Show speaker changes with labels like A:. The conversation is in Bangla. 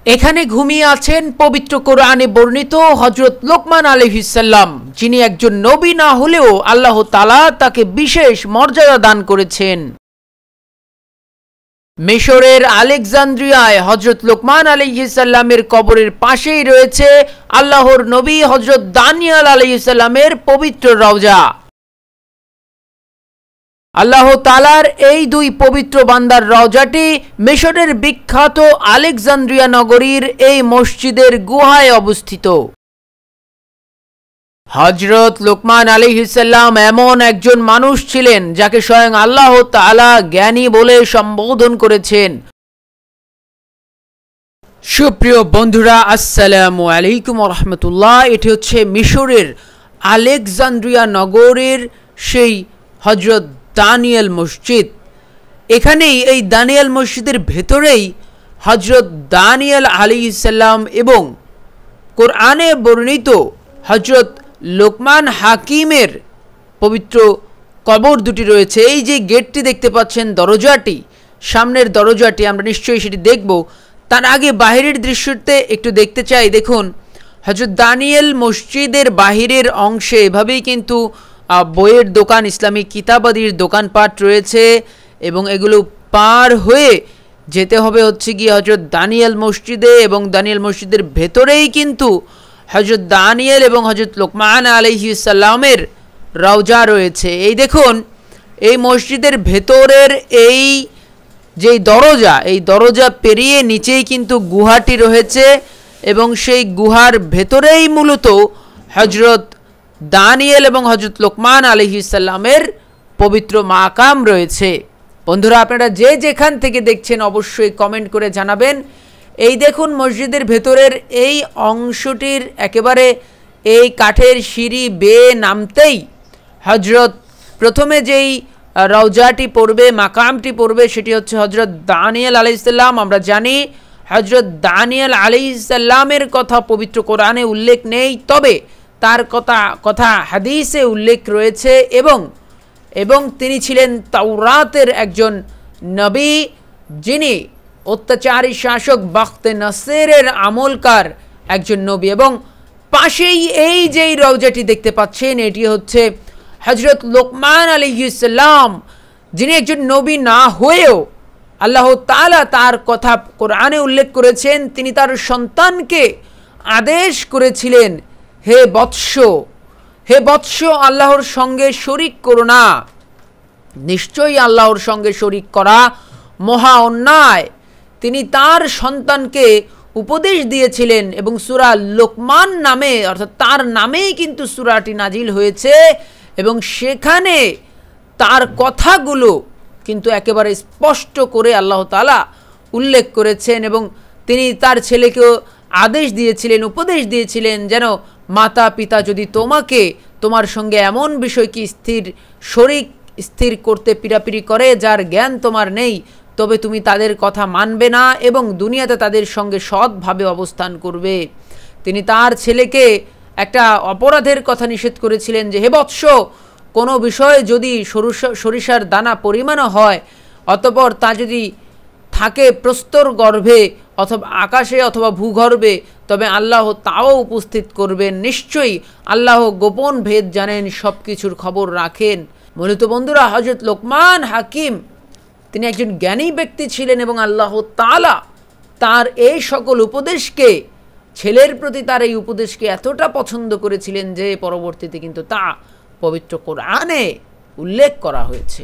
A: এখানে ঘুমিয়ে আছেন পবিত্র কোরআনে বর্ণিত হযরত লোকমান আলাইহিস সালাম, যিনি একজন নবী না হলেও আল্লাহ তাআলা তাকে বিশেষ মর্যাদা দান করেছেন। মিশরের আলেকজান্দ্রিয়ায় হযরত লোকমান আলাইহিস সালামের কবরের পাশেই রয়েছে আল্লাহর নবী হযরত দানিয়েল আলাইহিস সালামের পবিত্র রওজা। আল্লাহ তাআলার এই দুই পবিত্র বান্দার রওজাটি মিশরের বিখ্যাত আলেকজান্দ্রিয়া নগরীর এই মসজিদের গুহায় অবস্থিত। হযরত লোকমান আলাইহিস সালাম এমন একজন মানুষ ছিলেন যাকে স্বয়ং আল্লাহ তাআলা জ্ঞানী বলে সম্বোধন করেছেন। সুপ্রিয় বন্ধুরা, আসসালামু আলাইকুম ওয়া রাহমাতুল্লাহ। এটি হচ্ছে মিশরের আলেকজান্দ্রিয়া নগরের সেই হযরত দানিয়েল মসজিদ। এখানেই এই দানিয়েল মসজিদের ভেতরেই হযরত দানিয়েল আলাইহিস সালাম এবং কোরআনে বর্ণিত হযরত লোকমান হাকিমের পবিত্র কবর দুটি রয়েছে। এই যে গেটটি দেখতে পাচ্ছেন, দরজাটি, সামনের দরজাটি, আমরা নিশ্চয়ই সেটি দেখব। তার আগে বাহিরের দৃশ্যতে একটু দেখতে চাই। দেখুন, হযরত দানিয়েল মসজিদের বাহিরের অংশে এভাবেই কিন্তু বইয়ের দোকান, ইসলামিক কিতাবাদির দোকানপাট রয়েছে এবং এগুলো পার হয়ে যেতে হবে হচ্ছে গিয়ে হযরত দানিয়েল মসজিদে, এবং দানিয়েল মসজিদের ভেতরেই কিন্তু হযরত দানিয়েল এবং হযরত লোকমান আলাইহিস সালামের রওজা রয়েছে। এই দেখুন, এই মসজিদের ভেতরের এই যে দরজা, এই দরজা পেরিয়ে নিচেই কিন্তু গুহাটি রয়েছে এবং সেই গুহার ভেতরেই মূলত হযরত দানিয়েল এবং হযরত লোকমান আলাইহিস সালামের পবিত্র মাকাম রয়েছে। বন্ধুরা, আপনারা যে যেখান থেকে দেখছেন অবশ্যই কমেন্ট করে জানাবেন। এই দেখুন, মসজিদের ভেতরের এই অংশটির একেবারে এই কাঠের সিঁড়ি বেয়ে নামতেই হযরত প্রথমে যেই রওজাটি পড়বে, মাকামটি পড়বে, সেটি হচ্ছে হযরত দানিয়েল আলাইহিস সালাম। আমরা জানি হযরত দানিয়েল আলাইহিস সালামের কথা পবিত্র কোরআনে উল্লেখ নেই, তবে তার কথা হাদিসে উল্লেখ রয়েছে এবং তিনি ছিলেন তাওরাতের একজন নবী, যিনি অত্যাচারী শাসক বাখতে নসরের আমলকার একজন নবী। এবং পাশেই এই যেই রওজাটি দেখতে পাচ্ছেন, এটি হচ্ছে হযরত লোকমান আলাইহিস সালাম, যিনি একজন নবী না হয়েও আল্লাহ তাআলা তার কথা কোরআনে উল্লেখ করেছেন। তিনি তার সন্তানকে আদেশ করেছিলেন, হে বৎস, আল্লাহর সঙ্গে শরীক করো না। নিশ্চয়ই আল্লাহর সঙ্গে শরীক করা মহা অন্যায়। তিনি তার সন্তানকে উপদেশ দিয়েছিলেন এবং সূরা লোকমান নামে, অর্থাৎ তার নামেই কিন্তু সূরাটি নাজিল হয়েছে এবং সেখানে তার কথাগুলো কিন্তু একেবারে স্পষ্ট করে আল্লাহ তাআলা উল্লেখ করেছেন এবং তিনি তার ছেলেকেও আদেশ দিয়েছিলেন, উপদেশ দিয়েছিলেন, যেন মাতা পিতা যদি তোমার সঙ্গে এমন বিষয়কে শরীক স্থির করতে পিরাপিরি করে যার জ্ঞান তোমার নেই, তবে তুমি তাদের কথা মানবে না এবং দুনিয়াতে তাদের সঙ্গে সৎভাবে অবস্থান করবে। তিনি তার ছেলেকে একটা অপরাধের কথা নিষেধ করেছিলেন যে, হে বৎস, কোনো বিষয়ে যদি সরিষার দানা পরিমাণও হয়, অতঃপর তা যদি থাকে প্রস্তর গর্ভে অথবা আকাশে অথবা ভূগর্ভে, তবে আল্লাহ তাও উপস্থিত করবেন। নিশ্চয়ই আল্লাহ গোপন ভেদ জানেন, সব কিছুর খবর রাখেন। মূলত বন্ধুরা, হযরত লোকমান হাকিম তিনি একজন জ্ঞানী ব্যক্তি ছিলেন এবং আল্লাহ তাআলা তার এই সকল উপদেশকে, ছেলের প্রতি তার এই উপদেশকে এতটা পছন্দ করেছিলেন যে পরবর্তীতে কিন্তু তা পবিত্র কোরআনে উল্লেখ করা হয়েছে।